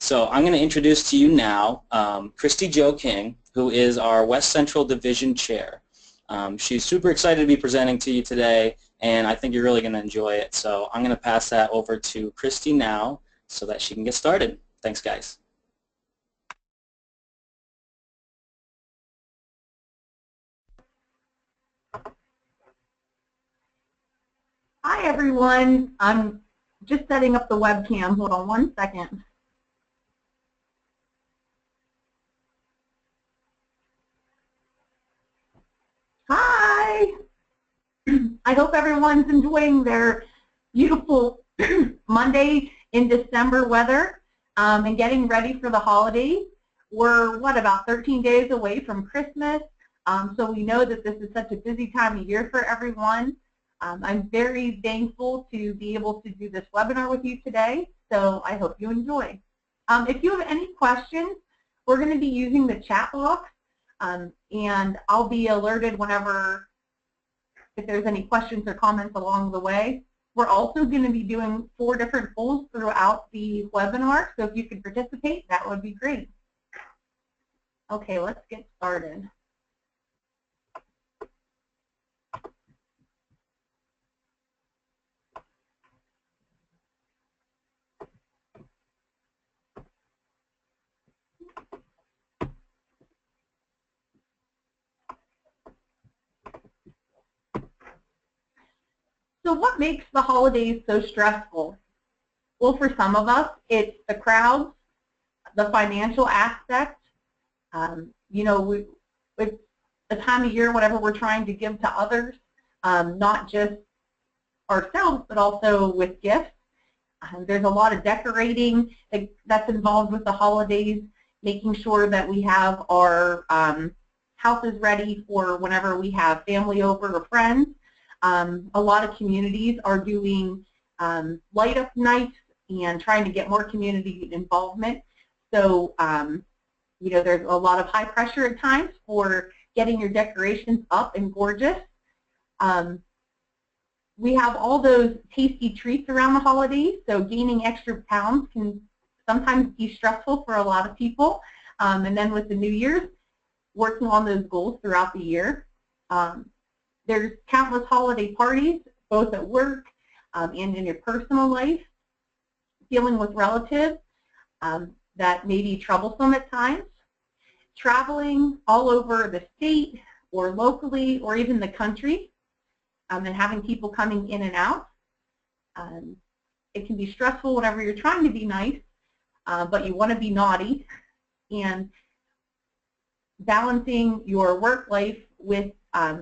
So I'm going to introduce to you now Christy Jo King, who is our West Central Division Chair. She's super excited to be presenting to you today, and I think you're really going to enjoy it. So I'm going to pass that over to Christy now so that she can get started. Thanks, guys. Hi, everyone. I'm just setting up the webcam. Hold on one second. Hi. I hope everyone's enjoying their beautiful Monday in December weather and getting ready for the holidays. We're, about 13 days away from Christmas, so we know that this is such a busy time of year for everyone. I'm very thankful to be able to do this webinar with you today, so I hope you enjoy. If you have any questions, we're going to be using the chat box, and I'll be alerted whenever, if there's any questions or comments along the way. We're also going to be doing 4 different polls throughout the webinar, so if you could participate, that would be great. Okay, let's get started. So what makes the holidays so stressful? Well, for some of us, it's the crowds, the financial aspect. You know, it's the time of year whenever we're trying to give to others, not just ourselves, but also with gifts. There's a lot of decorating that's involved with the holidays, making sure that we have our houses ready for whenever we have family over or friends. A lot of communities are doing light-up nights and trying to get more community involvement. So, you know, there's a lot of high pressure at times for getting your decorations up and gorgeous. We have all those tasty treats around the holidays, so gaining extra pounds can sometimes be stressful for a lot of people. And then with the New Year's, working on those goals throughout the year. There's countless holiday parties, both at work and in your personal life, dealing with relatives that may be troublesome at times, traveling all over the state or locally or even the country, and having people coming in and out. It can be stressful whenever you're trying to be nice, but you want to be naughty, and balancing your work life with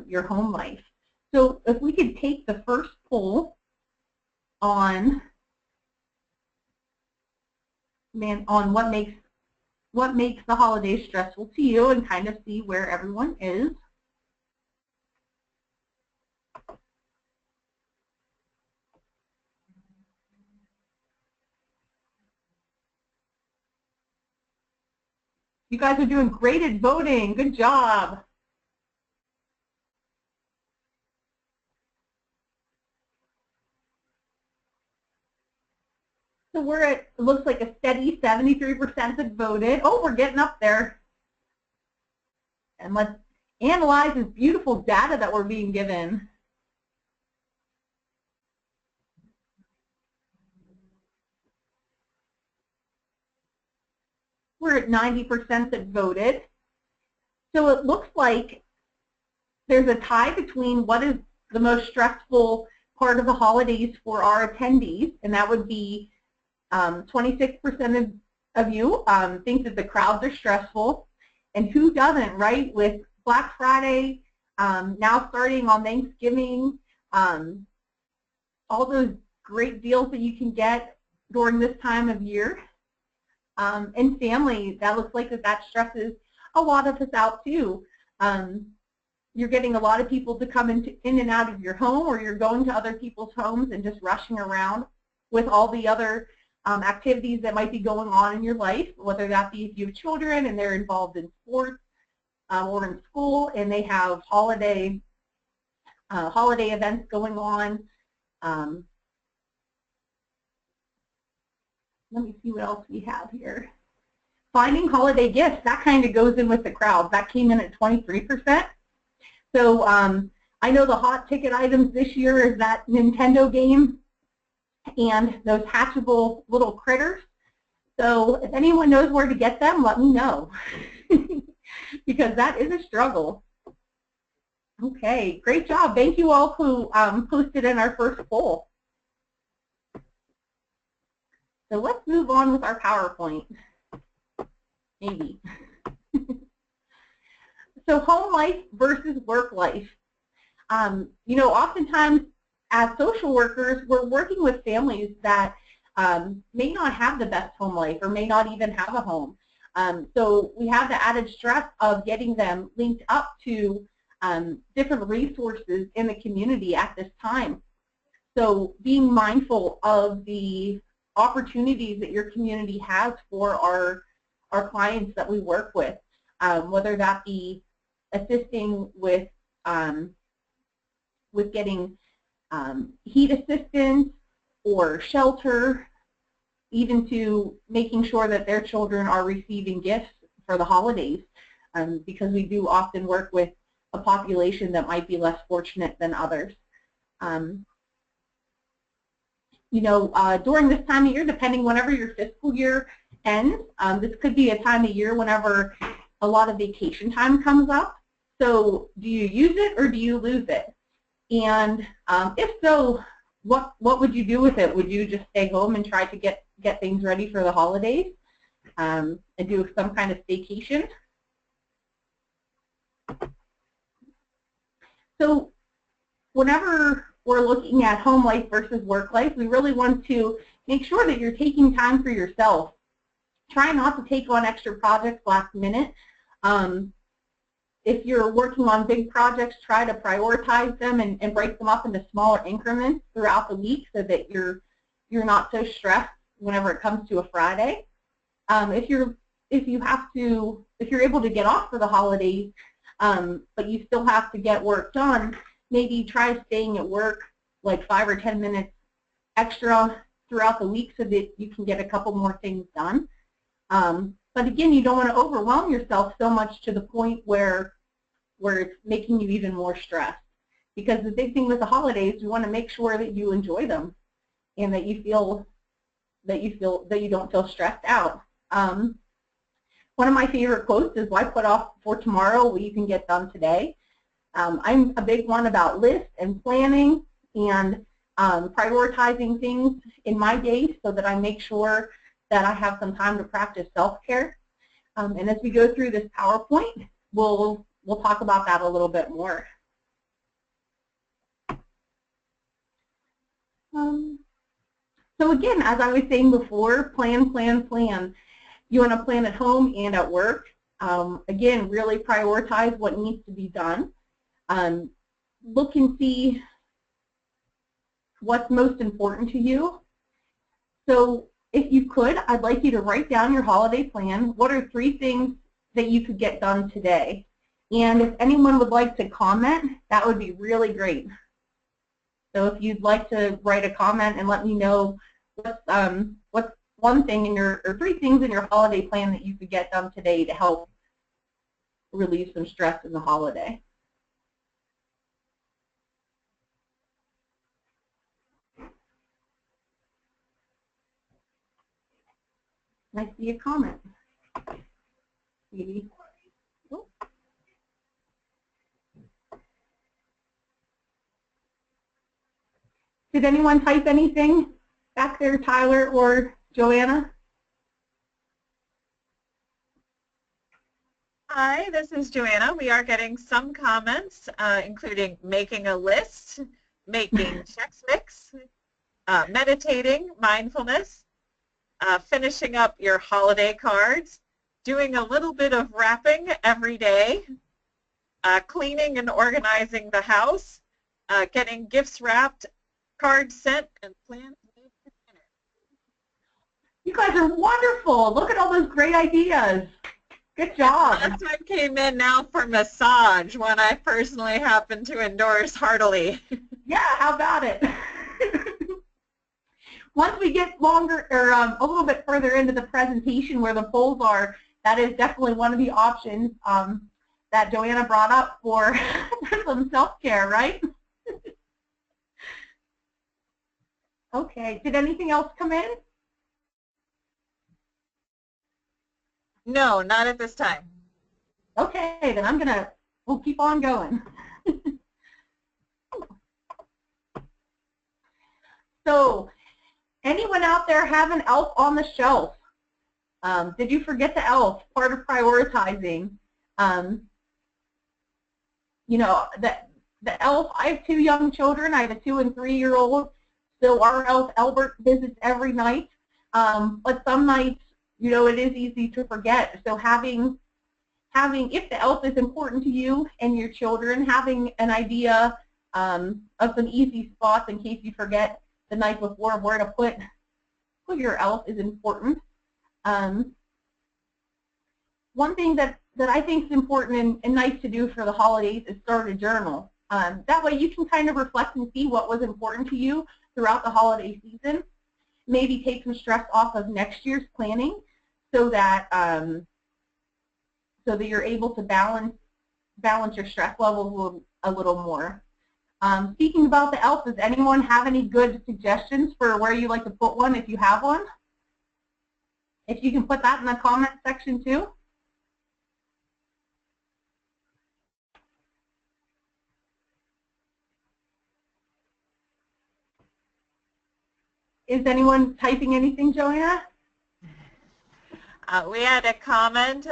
your home life. So if we could take the first poll on what makes the holidays stressful to you, and kind of see where everyone is. You guys are doing great at voting. Good job. So we're at, it looks like a steady 73% that voted. Oh, we're getting up there. And let's analyze this beautiful data that we're being given. We're at 90% that voted. So it looks like there's a tie between what is the most stressful part of the holidays for our attendees, and that would be 26% of you think that the crowds are stressful, and who doesn't, right? With Black Friday now starting on Thanksgiving, all those great deals that you can get during this time of year, and family, that looks like that stresses a lot of us out too. You're getting a lot of people to come in and out of your home, or you're going to other people's homes and just rushing around with all the other activities that might be going on in your life, whether that be if you have children and they're involved in sports or in school and they have holiday events going on. Let me see what else we have here. finding holiday gifts, that kind of goes in with the crowd. That came in at 23%. So I know the hot ticket items this year is that Nintendo game and those hatchable little critters. So if anyone knows where to get them, let me know, because that is a struggle. Okay, great job. Thank you all who posted in our first poll. So let's move on with our PowerPoint. Maybe. So home life versus work life. You know, oftentimes as social workers, we're working with families that may not have the best home life or may not even have a home. So we have the added stress of getting them linked up to different resources in the community at this time. So being mindful of the opportunities that your community has for our clients that we work with, whether that be assisting with getting heat assistance or shelter, even to making sure that their children are receiving gifts for the holidays, because we do often work with a population that might be less fortunate than others. You know, during this time of year, depending whenever your fiscal year ends, this could be a time of year whenever a lot of vacation time comes up. So do you use it or do you lose it? And if so, what would you do with it? Would you just stay home and try to get things ready for the holidays and do some kind of staycation? So whenever we're looking at home life versus work life, we really want to make sure that you're taking time for yourself. Try not to take on extra projects last minute. If you're working on big projects, try to prioritize them and break them up into smaller increments throughout the week so that you're not so stressed whenever it comes to a Friday. If you're able to get off for the holidays, but you still have to get work done, maybe try staying at work like 5 or 10 minutes extra throughout the week so that you can get a couple more things done. But again, you don't want to overwhelm yourself so much to the point where it's making you even more stressed. Because the big thing with the holidays, you want to make sure that you enjoy them and that you don't feel stressed out. One of my favorite quotes is, "Why put off for tomorrow what you can get done today?" I'm a big one about lists and planning and prioritizing things in my day so that I make sure that I have some time to practice self-care. And as we go through this PowerPoint, we'll talk about that a little bit more. So again, as I was saying before, plan, plan, plan. You want to plan at home and at work. Again, really prioritize what needs to be done. Look and see what's most important to you. So if you could, I'd like you to write down your holiday plan. What are 3 things that you could get done today? And if anyone would like to comment, that would be really great. So if you'd like to write a comment and let me know what's one thing in or 3 things in your holiday plan that you could get done today to help relieve some stress in the holiday. I see a comment. Maybe. Oh. Did anyone type anything back there, Tyler or Joanna? Hi, this is Joanna. We are getting some comments, including making a list, making Chex Mix, meditating, mindfulness, finishing up your holiday cards, doing a little bit of wrapping every day, cleaning and organizing the house, getting gifts wrapped, cards sent, and plans made for dinner. You guys are wonderful. Look at all those great ideas. Good job. This one came in now for massage, one I personally happen to endorse heartily. Yeah, how about it? Once we get longer or a little bit further into the presentation where the polls are, that is definitely one of the options that Joanna brought up for, for some self-care, right? Okay, did anything else come in? No, not at this time. Okay, then we'll keep on going. So, anyone out there have an elf on the shelf? Did you forget the elf? Part of prioritizing. You know, the elf, I have 2 young children. I have a 2- and 3-year-old. So our elf, Albert, visits every night. But some nights, you know, it is easy to forget. So having, if the elf is important to you and your children, having an idea of some easy spots in case you forget the night before where to put your elf is important. One thing that I think is important and nice to do for the holidays is start a journal. That way you can kind of reflect and see what was important to you throughout the holiday season. Maybe take some stress off of next year's planning so that you're able to balance your stress levels a little more. Speaking about the elf, does anyone have any good suggestions for where you like to put one if you have one? If you can put that in the comment section too. Is anyone typing anything, Joanna? We had a comment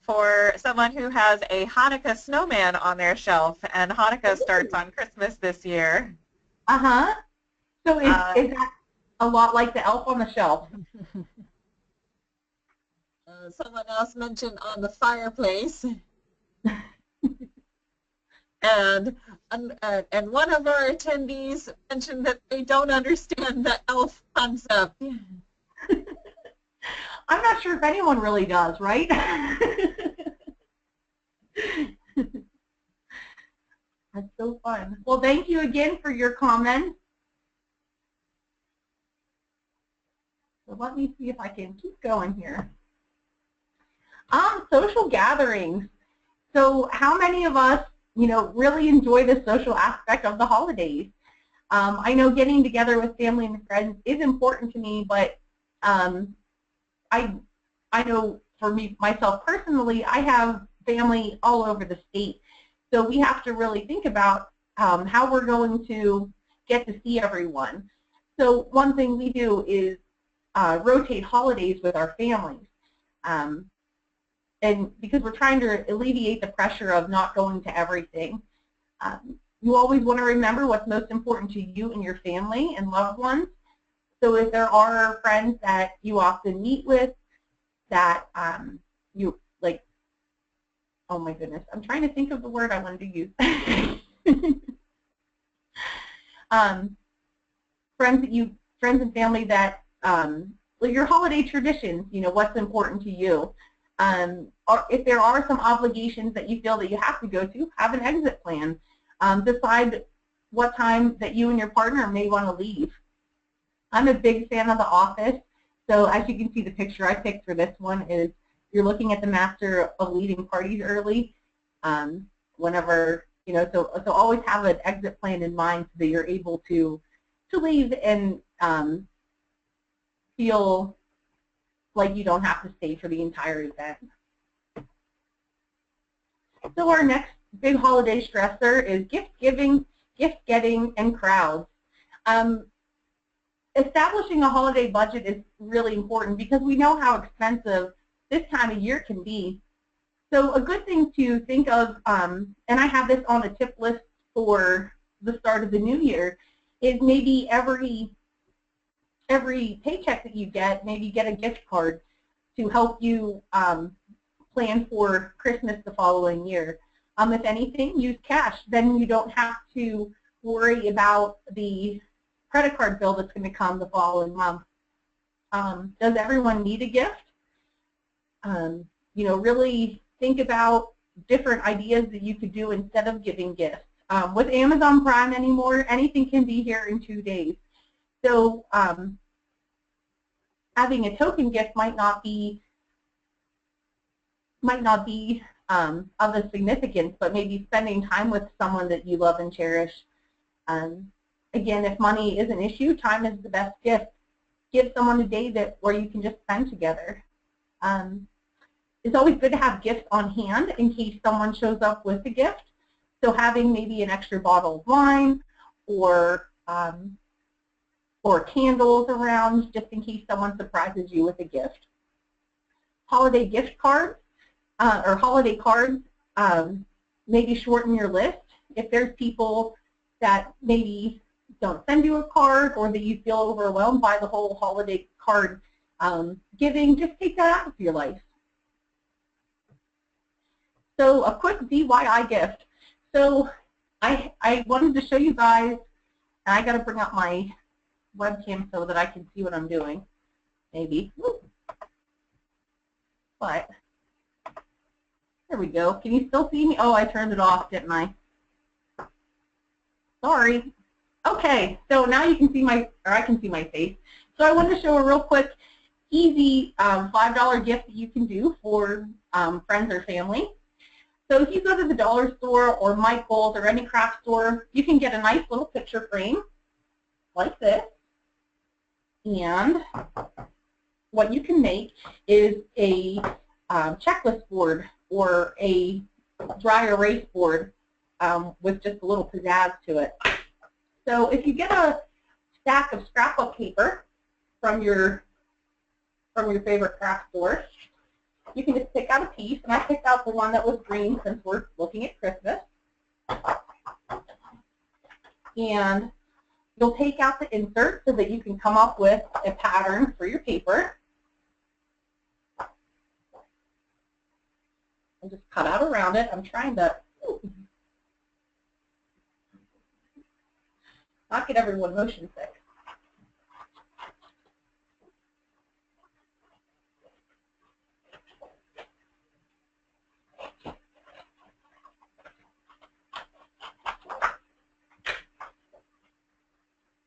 for someone who has a Hanukkah snowman on their shelf, and Hanukkah starts on Christmas this year. Uh-huh. So is that a lot like the elf on the shelf? Someone else mentioned on the fireplace. And one of our attendees mentioned that they don't understand the elf concept. I'm not sure if anyone really does, right? That's so fun. Well, thank you again for your comments. So let me see if I can keep going here. Social gatherings. So how many of us, you know, really enjoy the social aspect of the holidays? I know getting together with family and friends is important to me, but I know for myself personally, I have family all over the state. So we have to really think about how we're going to get to see everyone. So one thing we do is rotate holidays with our families. And because we're trying to alleviate the pressure of not going to everything. You always want to remember what's most important to you and your family and loved ones. So if there are friends that you often meet with that you like, oh my goodness, I'm trying to think of the word I wanted to use. Friends and family that, your holiday traditions, you know, what's important to you. Or if there are some obligations that you feel that you have to go to, have an exit plan. Decide what time that you and your partner may want to leave. I'm a big fan of The Office, so as you can see, the picture I picked for this one is you're looking at the master of leaving parties early. Whenever, you know, so always have an exit plan in mind so that you're able to leave and feel like you don't have to stay for the entire event. So our next big holiday stressor is gift giving, gift getting, and crowds. Establishing a holiday budget is really important because we know how expensive this time of year can be. So a good thing to think of, and I have this on a tip list for the start of the new year, is maybe every paycheck that you get, maybe get a gift card to help you plan for Christmas the following year. If anything, use cash. Then you don't have to worry about the credit card bill that's going to come the following month. Does everyone need a gift? You know, really think about different ideas that you could do instead of giving gifts. With Amazon Prime anymore, anything can be here in 2 days. So having a token gift might not be might not be of a significance, but maybe spending time with someone that you love and cherish. Again, if money is an issue, time is the best gift. Give someone a day where you can just spend together. It's always good to have gifts on hand in case someone shows up with a gift. So having maybe an extra bottle of wine or candles around just in case someone surprises you with a gift. Holiday gift cards or holiday cards, maybe shorten your list. If there's people that maybe don't send you a card or that you feel overwhelmed by the whole holiday card giving, just take that out of your life. So a quick DIY gift. So I wanted to show you guys, and I got to bring up my webcam so that I can see what I'm doing, maybe. But there we go. Can you still see me? Oh, I turned it off, didn't I? Sorry. Okay, so now you can see my, or I can see my face. So I wanted to show a real quick, easy $5 gift that you can do for friends or family. So if you go to the dollar store or Michael's or any craft store, you can get a nice little picture frame like this. And what you can make is a checklist board or a dry erase board with just a little pizzazz to it. So if you get a stack of scrapbook paper from your favorite craft store, you can just pick out a piece, and I picked out the one that was green since we're looking at Christmas. And you'll take out the insert so that you can come up with a pattern for your paper. And just cut out around it. I'm trying to not get everyone motion sick.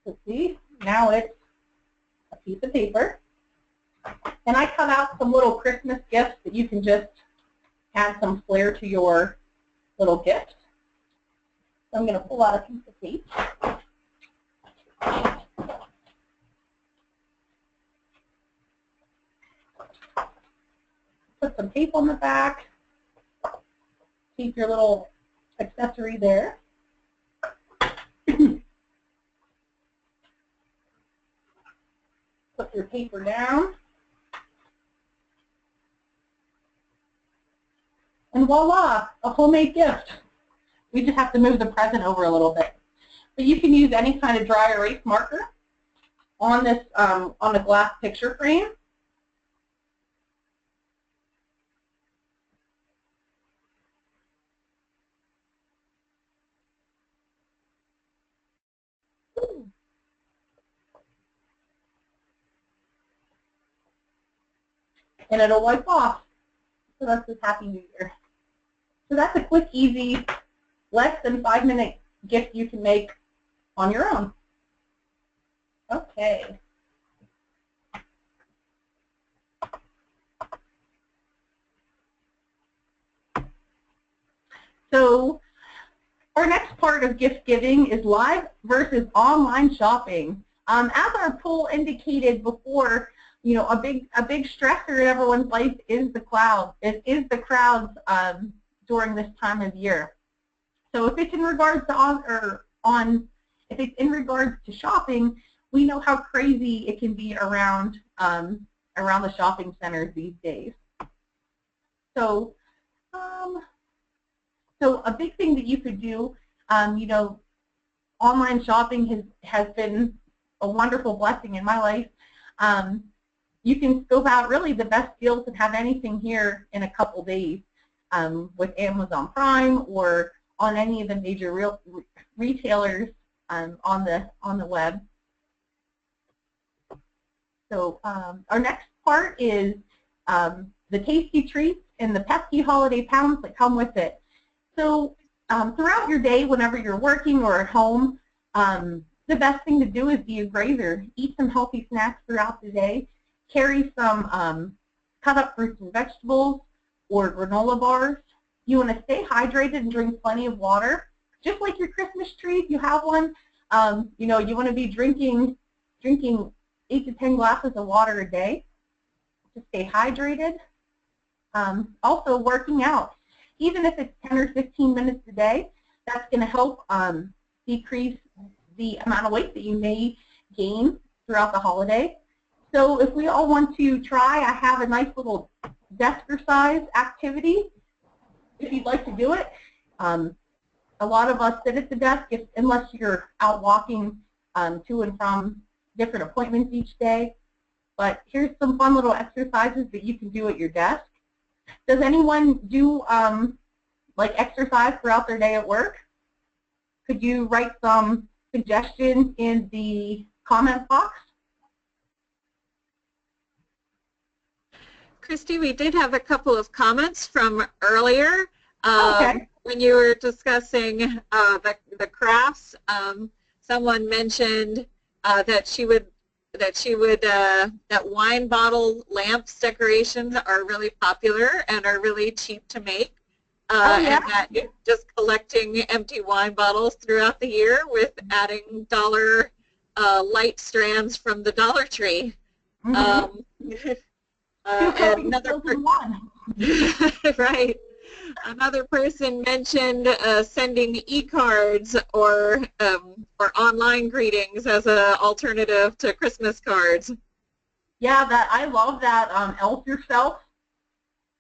So see, now it's a piece of paper. And I cut out some little Christmas gifts that you can just add some flair to your little gift. So I'm going to pull out a piece of tape. Put some tape on the back. Keep your little accessory there. Put your paper down. And voila, a homemade gift. We just have to move the present over a little bit. But you can use any kind of dry erase marker on this on a glass picture frame. And it'll wipe off. So that's this Happy New Year. So that's a quick, easy, less than 5-minute gift you can make on your own. Okay. So our next part of gift giving is live versus online shopping. As our poll indicated before, you know, a big stressor in everyone's life is the crowds during this time of year. So if it's in regards to if it's in regards to shopping, we know how crazy it can be around the shopping centers these days. So so a big thing that you could do, you know, online shopping has been a wonderful blessing in my life. You can scope out really the best deals and have anything here in a couple days with Amazon Prime or on any of the major retailers on the web. So our next part is the tasty treats and the pesky holiday pounds that come with it. So throughout your day, whenever you're working or at home, the best thing to do is be a grazer. Eat some healthy snacks throughout the day. Carry some cut up fruits and vegetables, or granola bars. You want to stay hydrated and drink plenty of water. Just like your Christmas tree, if you have one, you know, you want to be drinking 8 to 10 glasses of water a day to stay hydrated. Also working out. Even if it's 10 or 15 minutes a day, that's going to help decrease the amount of weight that you may gain throughout the holiday. So if we all want to try, I have a nice little desk-exercise activity if you'd like to do it. A lot of us sit at the desk unless you're out walking to and from different appointments each day. But here's some fun little exercises that you can do at your desk. Does anyone do like exercise throughout their day at work? Could you write some suggestions in the comment box? Christy, we did have a couple of comments from earlier Okay. when you were discussing the crafts. Someone mentioned that wine bottle lamps decorations are really popular and are really cheap to make. Oh, yeah? And that just collecting empty wine bottles throughout the year with adding dollar light strands from the Dollar Tree. Mm-hmm. And another right. Another person mentioned sending e-cards or online greetings as an alternative to Christmas cards. Yeah, I love that Elf Yourself,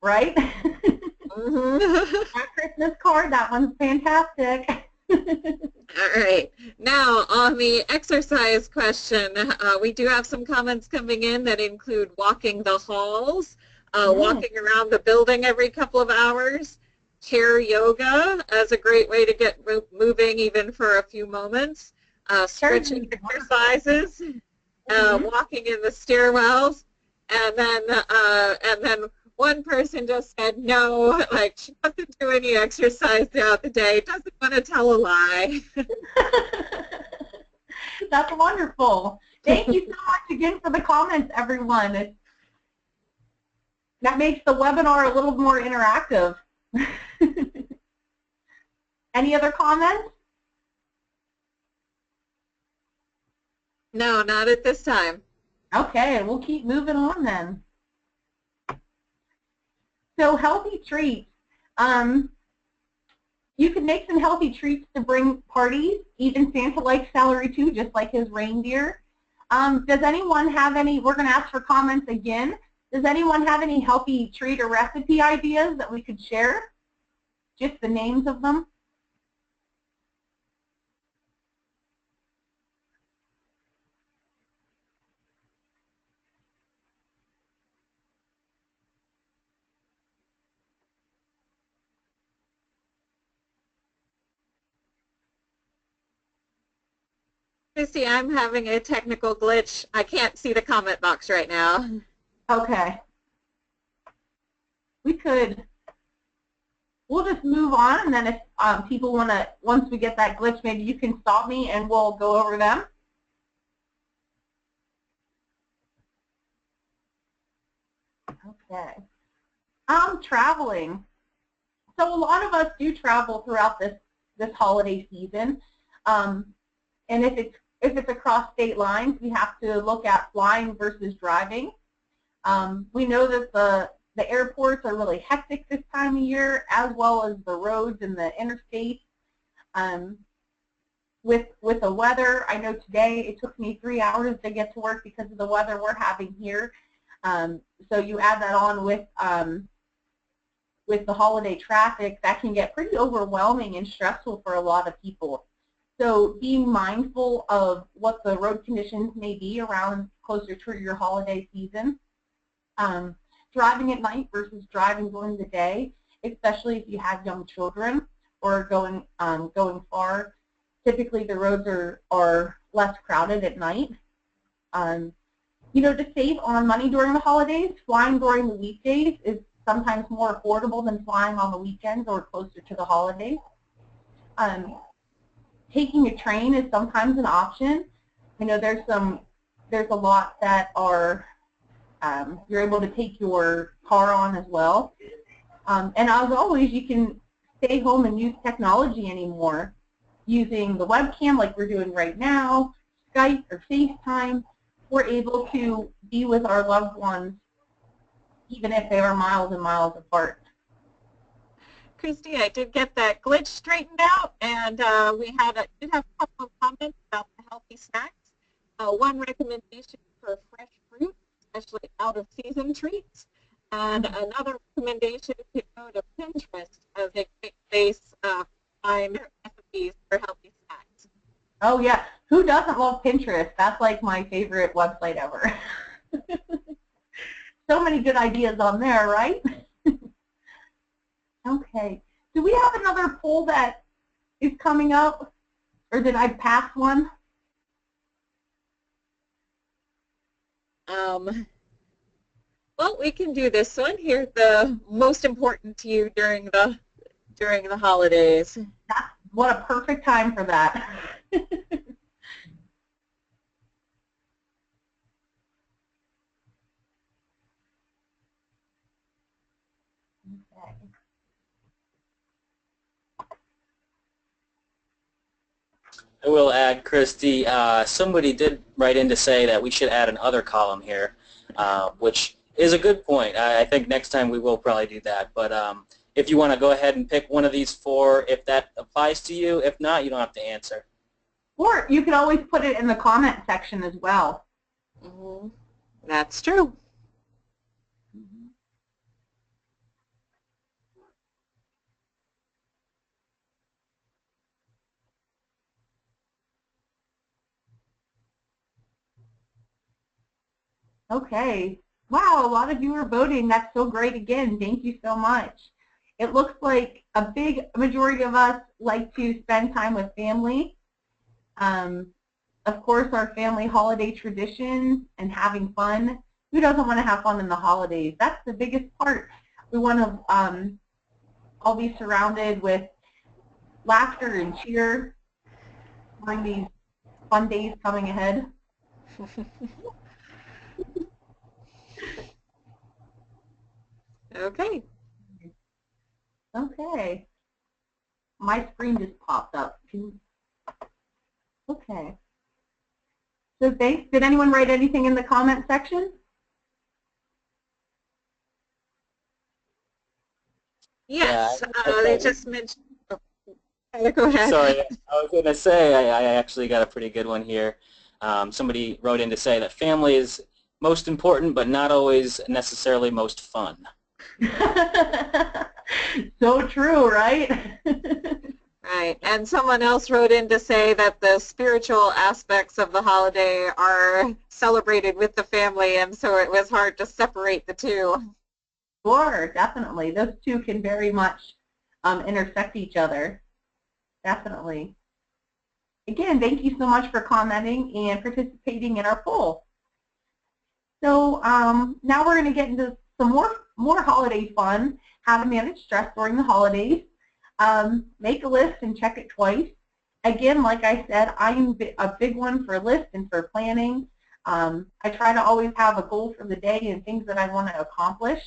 right? Mm-hmm. That Christmas card, that one's fantastic. All right. Now, on the exercise question, we do have some comments coming in that include walking the halls, walking around the building every couple of hours, chair yoga as a great way to get moving even for a few moments, stretching exercises, walking in the stairwells, and then one person just said no, like she doesn't do any exercise throughout the day, doesn't want to tell a lie. That's wonderful. Thank you so much again for the comments, everyone. That makes the webinar a little more interactive. Any other comments? No, not at this time. Okay, we'll keep moving on then. So healthy treats. You can make some healthy treats to bring parties. Even Santa likes celery too, just like his reindeer. Does anyone have any, we're going to ask for comments again. Does anyone have any healthy treat or recipe ideas that we could share? Just the names of them? Christy, I'm having a technical glitch. I can't see the comment box right now. Okay. We'll just move on, and then if people want to, once we get that glitch, maybe you can stop me and we'll go over them. Okay. Traveling. So a lot of us do travel throughout this holiday season, and if it's across state lines, we have to look at flying versus driving. We know that the airports are really hectic this time of year, as well as the roads and the interstate. With the weather, I know today it took me 3 hours to get to work because of the weather we're having here. So you add that on with the holiday traffic, that can get pretty overwhelming and stressful for a lot of people. So being mindful of what the road conditions may be around closer to your holiday season. Driving at night versus driving during the day, especially if you have young children or going far. Typically the roads are less crowded at night. You know, to save on money during the holidays, flying during the weekdays is sometimes more affordable than flying on the weekends or closer to the holidays. Taking a train is sometimes an option. You know, there's a lot that are you're able to take your car on as well. And as always, you can stay home and use technology anymore using the webcam like we're doing right now, Skype or FaceTime. We're able to be with our loved ones even if they are miles and miles apart. Christy, I did get that glitch straightened out, and we did have a couple of comments about the healthy snacks. One recommendation for fresh fruit, especially out-of-season treats, and another recommendation to go to Pinterest as a quick place find recipes for healthy snacks. Oh yeah, who doesn't love Pinterest? That's like my favorite website ever. So many good ideas on there, right? Okay. Do we have another poll that is coming up? Or did I pass one? Well, we can do this one. Here's the most important to you during the holidays. What a perfect time for that. I will add, Christy, somebody did write in to say that we should add an other column here, which is a good point. I think next time we will probably do that. But if you want to go ahead and pick one of these four, if that applies to you. If not, you don't have to answer. Or you can always put it in the comment section as well. Mm-hmm. That's true. Okay. Wow, a lot of you are voting. That's so great again. Thank you so much. It looks like a big majority of us like to spend time with family. Of course, our family holiday traditions and having fun. Who doesn't want to have fun in the holidays? That's the biggest part. We want to all be surrounded with laughter and cheer during these fun days coming ahead. Okay. Okay. My screen just popped up. Okay. So thanks. Did anyone write anything in the comment section? Yes, Yeah, they just mentioned. Oh, go ahead. Sorry, I was going to say I actually got a pretty good one here. Somebody wrote in to say that family is most important, but not always necessarily most fun. So true, right? Right, and someone else wrote in to say that the spiritual aspects of the holiday are celebrated with the family, and so it was hard to separate the two. Sure, definitely. Those two can very much intersect each other. Definitely. Again, thank you so much for commenting and participating in our poll. So now we're going to get into some more holiday fun, how to manage stress during the holidays. Make a list and check it twice. Again, like I said, I'm a big one for lists and for planning. I try to always have a goal for the day and things that I want to accomplish.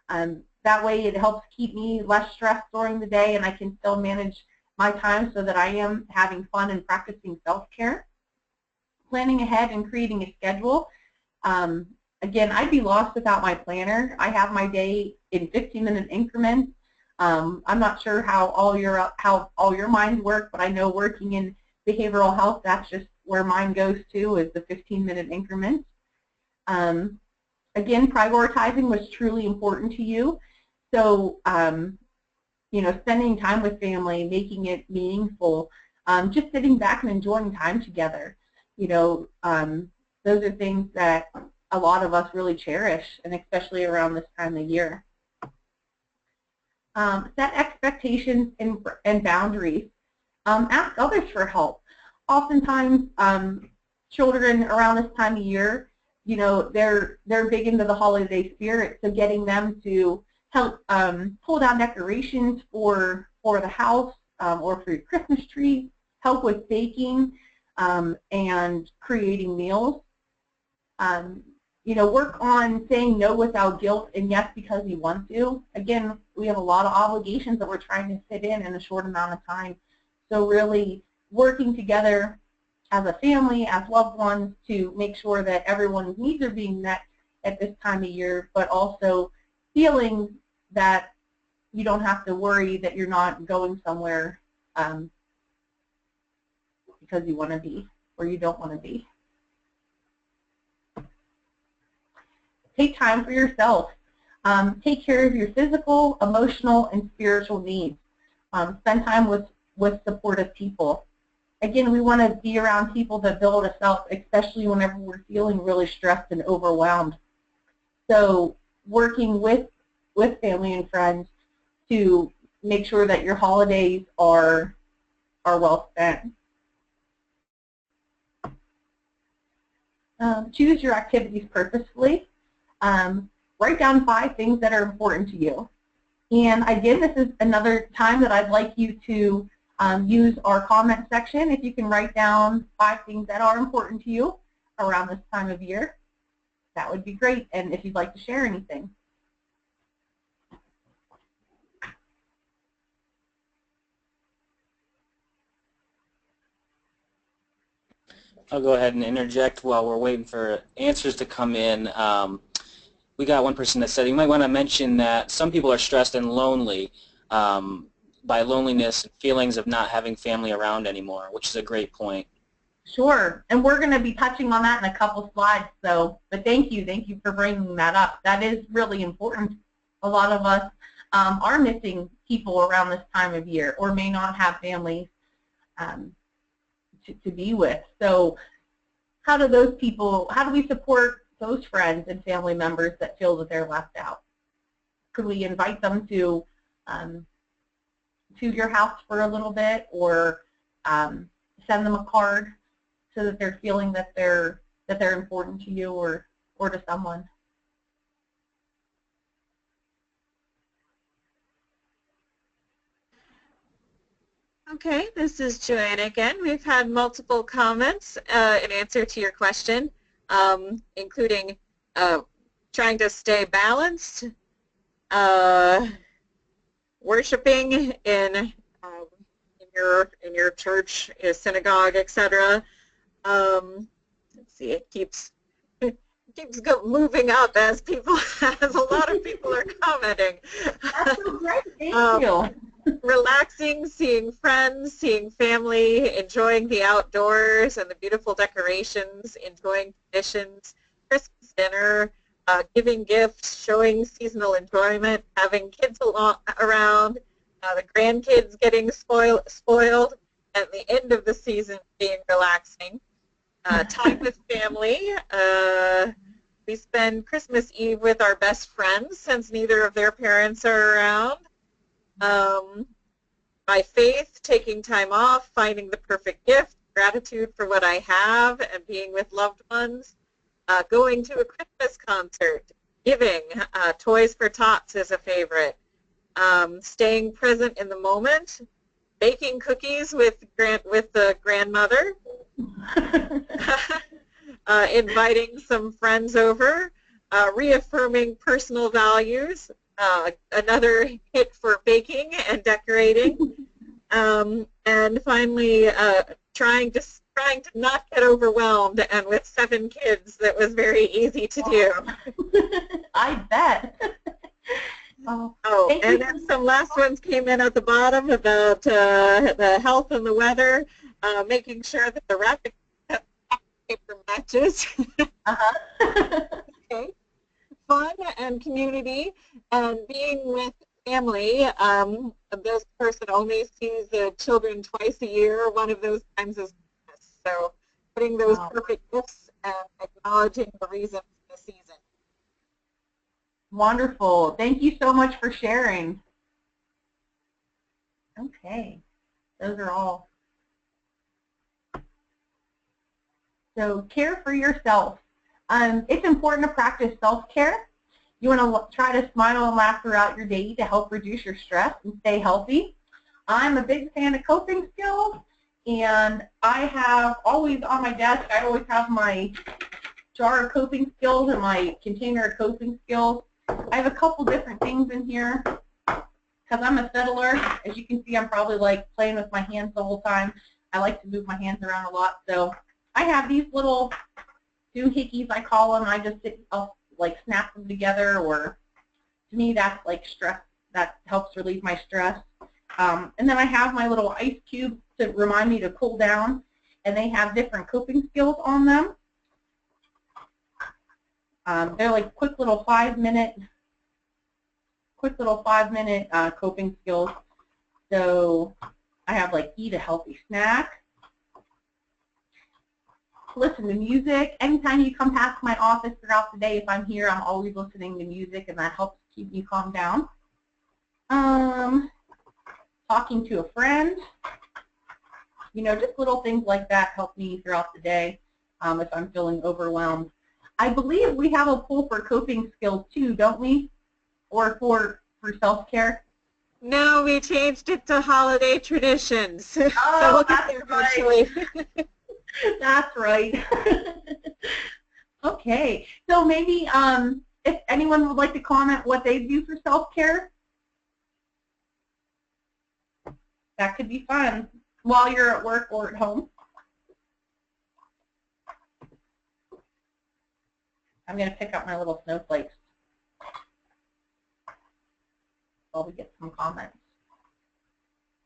That way it helps keep me less stressed during the day, and I can still manage my time so that I am having fun and practicing self-care. Planning ahead and creating a schedule. Again, I'd be lost without my planner. I have my day in 15-minute increments. I'm not sure how all your minds work, but I know working in behavioral health, that's just where mine goes to, is the 15-minute increments. Again, prioritizing what's truly important to you. So, you know, spending time with family, making it meaningful, just sitting back and enjoying time together. You know, those are things that a lot of us really cherish, and especially around this time of year. Set expectations and boundaries. Ask others for help. Oftentimes, children around this time of year, you know, they're big into the holiday spirit, so getting them to help pull down decorations for the house or for your Christmas tree, help with baking and creating meals. work on saying no without guilt and yes because you want to. Again, we have a lot of obligations that we're trying to fit in a short amount of time. So really working together as a family, as loved ones, to make sure that everyone's needs are being met at this time of year, but also feeling that you don't have to worry that you're not going somewhere because you want to be or you don't want to be. Take time for yourself. Take care of your physical, emotional, and spiritual needs. Spend time with supportive people. Again, we want to be around people that build us up, especially whenever we're feeling really stressed and overwhelmed. So working with family and friends to make sure that your holidays are well spent. Choose your activities purposefully. Write down 5 things that are important to you. And again, this is another time that I'd like you to use our comment section. If you can write down 5 things that are important to you around this time of year, that would be great. And if you'd like to share anything. I'll go ahead and interject while we're waiting for answers to come in. We got one person that said, you might want to mention that some people are stressed and lonely by loneliness and feelings of not having family around anymore, which is a great point. Sure, and we're going to be touching on that in a couple slides, but thank you for bringing that up. That is really important. A lot of us are missing people around this time of year or may not have families to be with. So how do we support those friends and family members that feel that they're left out? Could we invite them to your house for a little bit, or send them a card so that they're feeling that they're important to you or to someone? Okay, this is Joanna again. We've had multiple comments in answer to your question, including trying to stay balanced, worshiping in your church, synagogue, etc. Let's see, it keeps moving up as a lot of people are commenting. That's so great. Thank you. Relaxing, seeing friends, seeing family, enjoying the outdoors and the beautiful decorations, enjoying traditions, Christmas dinner, giving gifts, showing seasonal enjoyment, having kids around, the grandkids getting spoiled, at the end of the season being relaxing. Time with family. We spend Christmas Eve with our best friends since neither of their parents are around. My faith, taking time off, finding the perfect gift, gratitude for what I have, and being with loved ones. Going to a Christmas concert, giving, Toys for Tots is a favorite. Staying present in the moment, baking cookies with the grandmother, inviting some friends over, reaffirming personal values, another hit for baking and decorating, and finally trying to not get overwhelmed, and with 7 kids that was very easy to do. I bet. And then some last ones came in at the bottom about the health and the weather, making sure that the wrapping paper matches. Okay. Fun and community, and being with family. This person only sees the children twice a year. One of those times is Christmas. So putting those perfect gifts and acknowledging the reason for the season. Wonderful. Thank you so much for sharing. Okay. Those are all. So care for yourself. It's important to practice self-care. You want to try to smile and laugh throughout your day to help reduce your stress and stay healthy. I'm a big fan of coping skills, and I have always on my desk, I always have my jar of coping skills and my container of coping skills. I have a couple different things in here because I'm a fiddler. As you can see, I'm probably like playing with my hands the whole time. I like to move my hands around a lot, so I have these little doohickeys, I call them. I'll like snap them together, or to me that's like stress. That helps relieve my stress. And then I have my little ice cubes to remind me to cool down, and they have different coping skills on them. They're like quick little 5-minute coping skills. So I have like eat a healthy snack, listen to music. Anytime you come past my office throughout the day, if I'm here, I'm always listening to music, and that helps keep me calm down. Talking to a friend, you know, just little things like that help me throughout the day if I'm feeling overwhelmed. I believe we have a poll for coping skills too, don't we? Or for self-care? No, we changed it to holiday traditions. Oh, so we'll get there right. eventually. That's right. Okay, so maybe if anyone would like to comment what they do for self-care, that could be fun while you're at work or at home. I'm going to pick up my little snowflakes while we get some comments.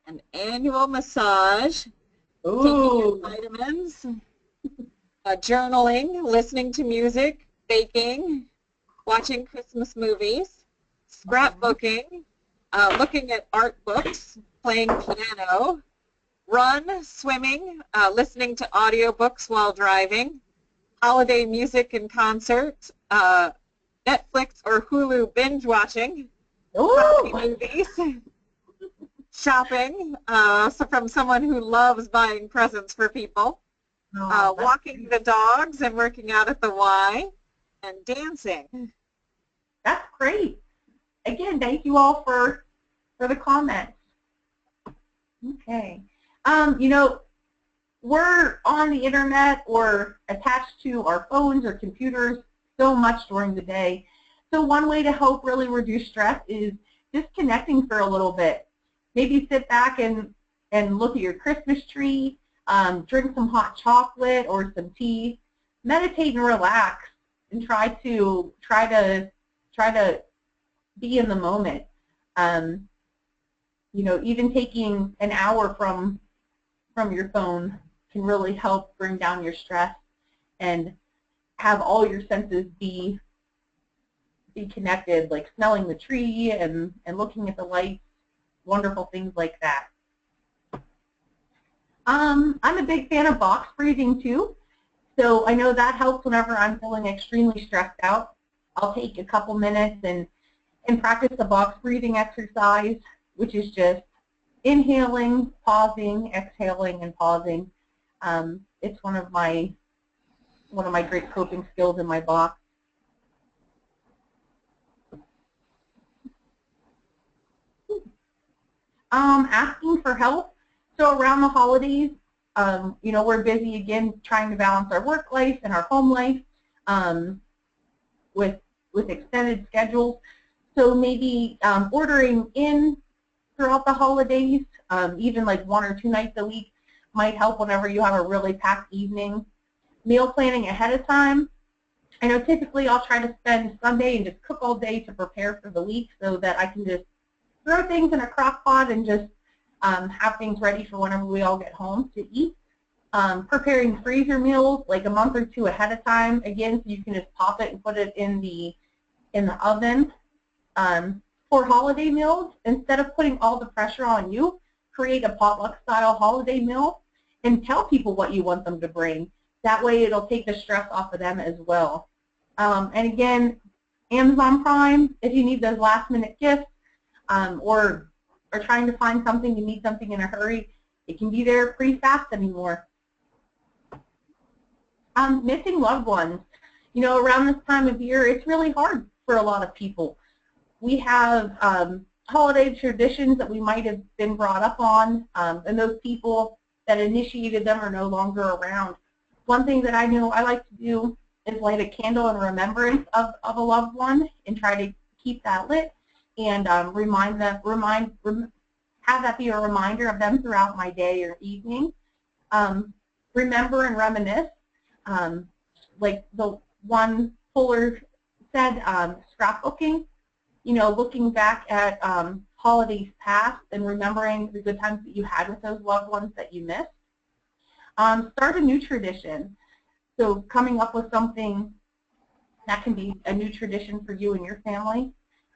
An annual massage, Ooh. taking your vitamins, journaling, listening to music, baking, watching Christmas movies, scrapbooking, looking at art books, playing piano, run, swimming, listening to audiobooks while driving, holiday music and concerts, Netflix or Hulu binge watching, movies, shopping, so from someone who loves buying presents for people, walking the dogs and working out at the Y, and dancing. That's great. Again, thank you all for the comments. Okay. You know, we're on the internet or attached to our phones or computers so much during the day. So one way to help really reduce stress is disconnecting for a little bit. Maybe sit back and look at your Christmas tree, drink some hot chocolate or some tea, meditate and relax, and try to be in the moment. You know, even taking an hour from your phone can really help bring down your stress and have all your senses be connected, like smelling the tree and looking at the lights, wonderful things like that. I'm a big fan of box breathing too, so I know that helps whenever I'm feeling extremely stressed out. I'll take a couple minutes and practice the box breathing exercise, which is just inhaling, pausing, exhaling, and pausing. It's one of my great coping skills in my box. Asking for help. So around the holidays, you know, we're busy again trying to balance our work life and our home life with extended schedules. So maybe ordering in throughout the holidays, even like 1 or 2 nights a week, might help whenever you have a really packed evening. Meal planning ahead of time. I know typically I'll try to spend Sunday and just cook all day to prepare for the week so that I can just throw things in a crock pot and just have things ready for whenever we all get home to eat. Preparing freezer meals like a month or 2 ahead of time, again, so you can just pop it and put it in the oven. For holiday meals, instead of putting all the pressure on you, create a potluck style holiday meal and tell people what you want them to bring. That way it'll take the stress off of them as well. And again, Amazon Prime, if you need those last minute gifts or are trying to find something, you need something in a hurry, it can be there pretty fast anymore. Missing loved ones. You know, around this time of year, it's really hard for a lot of people. We have holiday traditions that we might have been brought up on, and those people that initiated them are no longer around. One thing that I know I like to do is light a candle in remembrance of a loved one and try to keep that lit, and have that be a reminder of them throughout my day or evening. Remember and reminisce, like the one Fuller said, scrapbooking, you know, looking back at holidays past and remembering the good times that you had with those loved ones that you missed. Start a new tradition. So coming up with something that can be a new tradition for you and your family.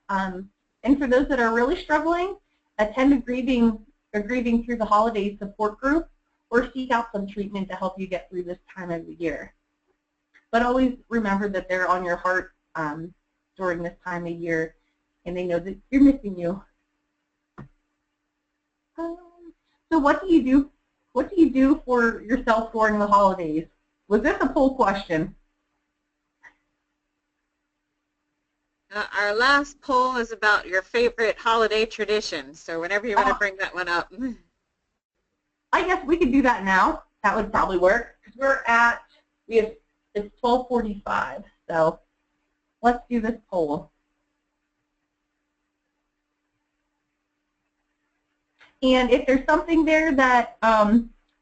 And for those that are really struggling, attend a grieving through the holidays support group or seek out some treatment to help you get through this time of the year. But always remember that they're on your heart during this time of year, and they know that you're missing you. So what do you do? What do you do for yourself during the holidays? Was this a poll question? Our last poll is about your favorite holiday tradition. So whenever you want to bring that one up. I guess we could do that now. That would probably work. It's 12:45, so let's do this poll. And if there's something there that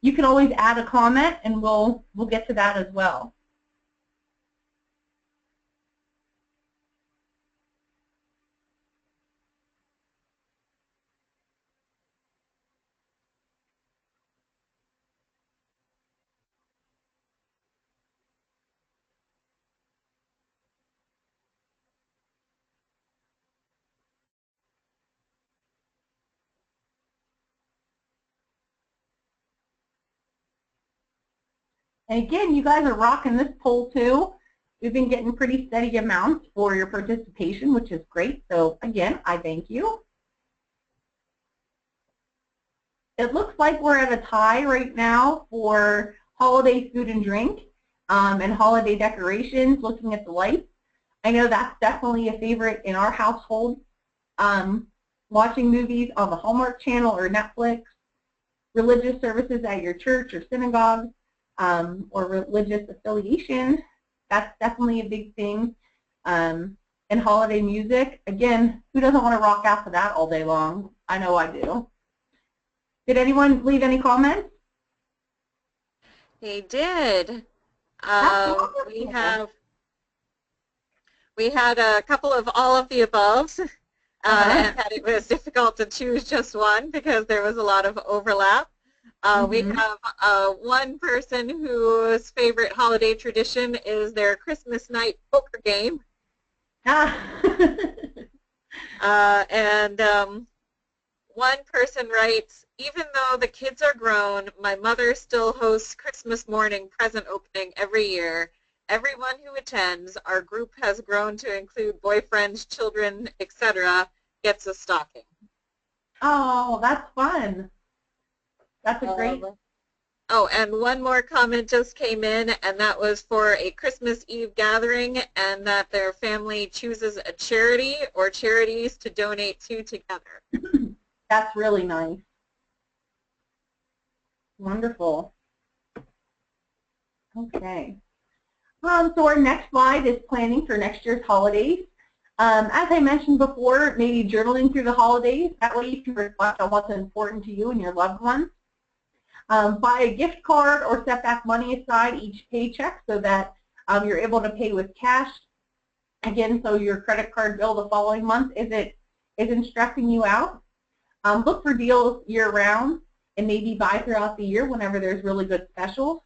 you can always add a comment, and we'll get to that as well. And again, you guys are rocking this poll too. We've been getting pretty steady amounts for your participation, which is great. So again, I thank you. It looks like we're at a tie right now for holiday food and drink and holiday decorations, looking at the lights. I know that's definitely a favorite in our household. Watching movies on the Hallmark Channel or Netflix, religious services at your church or synagogue, or religious affiliation, that's definitely a big thing. And holiday music, again, who doesn't want to rock out to that all day long? I know I do. Did anyone leave any comments? They did. We had a couple of all of the above, and that it was difficult to choose just one because there was a lot of overlap. We have one person whose favorite holiday tradition is their Christmas night poker game. And one person writes, even though the kids are grown, my mother still hosts Christmas morning present opening every year. Everyone who attends, our group has grown to include boyfriends, children, etc., gets a stocking. Oh, that's fun. That's a great... Oh, and one more comment just came in, and that was for a Christmas Eve gathering, and that their family chooses a charity or charities to donate to together. That's really nice. Wonderful. Okay. So our next slide is planning for next year's holidays. As I mentioned before, maybe journaling through the holidays. That way you can reflect on what's important to you and your loved ones. Buy a gift card or set back money aside each paycheck so that you're able to pay with cash. Again, so your credit card bill the following month isn't stressing you out. Look for deals year-round and maybe buy throughout the year whenever there's really good specials.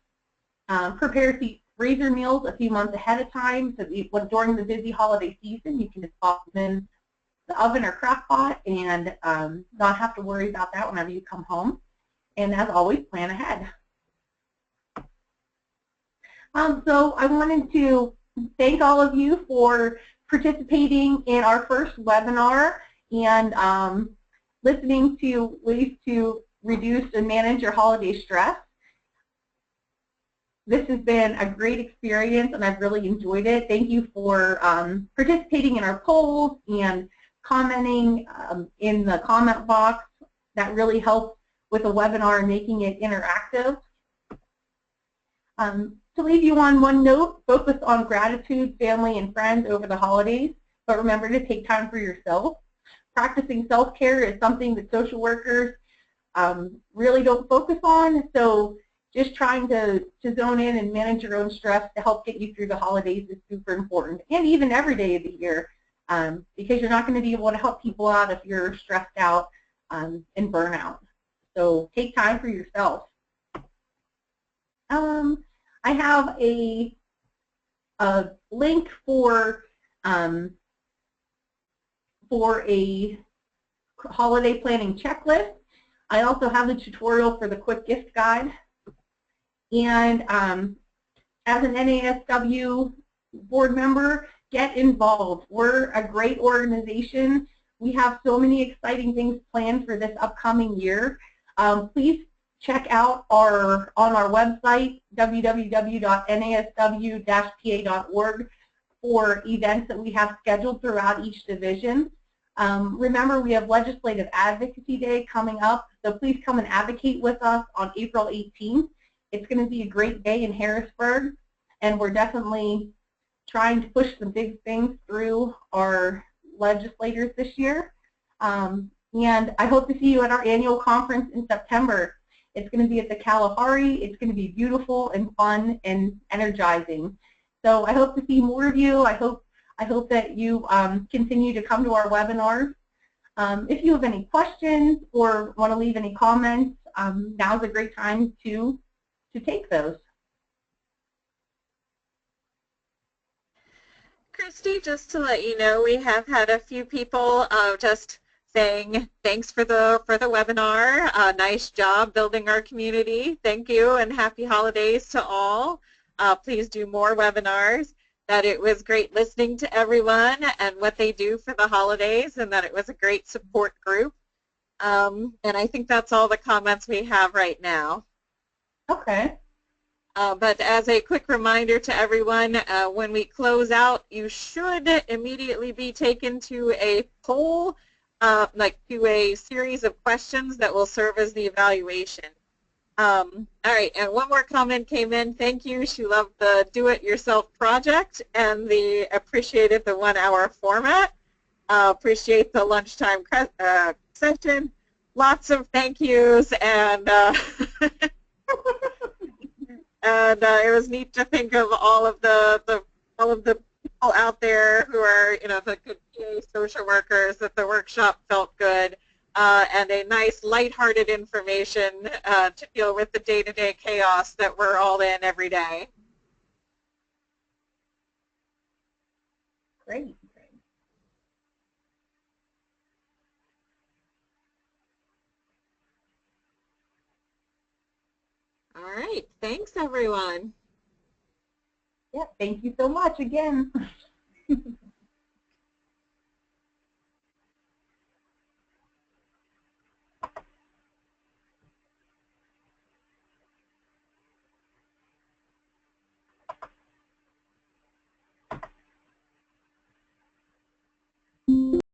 Prepare freezer meals a few months ahead of time so that during the busy holiday season you can just pop them in the oven or crock pot and not have to worry about that whenever you come home. And as always, plan ahead. So I wanted to thank all of you for participating in our first webinar and listening to ways to reduce and manage your holiday stress. This has been a great experience and I've really enjoyed it. Thank you for participating in our polls and commenting in the comment box. That really helps with a webinar and making it interactive. To leave you on one note, focus on gratitude, family, and friends over the holidays, but remember to take time for yourself. Practicing self-care is something that social workers really don't focus on, so just trying to zone in and manage your own stress to help get you through the holidays is super important, and even every day of the year, because you're not going to be able to help people out if you're stressed out and burnout. So take time for yourself. I have a link for a holiday planning checklist. I also have the tutorial for the quick gift guide. And as an NASW board member, get involved. We're a great organization. We have so many exciting things planned for this upcoming year. Please check out on our website, www.nasw-pa.org, for events that we have scheduled throughout each division. Remember, we have Legislative Advocacy Day coming up, so please come and advocate with us on April 18th. It's going to be a great day in Harrisburg, and we're definitely trying to push some big things through our legislators this year. And I hope to see you at our annual conference in September. It's going to be at the Kalahari. It's going to be beautiful and fun and energizing. So I hope to see more of you. I hope that you continue to come to our webinars. If you have any questions or want to leave any comments, now's a great time to take those. Christy, just to let you know, we have had a few people just saying thanks for the webinar. Nice job building our community. Thank you, and happy holidays to all. Please do more webinars. That it was great listening to everyone and what they do for the holidays, and that it was a great support group. And I think that's all the comments we have right now. Okay. But as a quick reminder to everyone, when we close out, you should immediately be taken to a poll, like to a series of questions that will serve as the evaluation. All right, and one more comment came in. Thank you. She loved the do-it-yourself project and appreciated the 1-hour format. Appreciate the lunchtime session. Lots of thank yous, and and it was neat to think of all of the people out there who are, the good PA social workers, that the workshop felt good, and a nice lighthearted information to deal with the day-to-day chaos that we're all in every day. Great. All right, thanks everyone. Yeah, thank you so much again.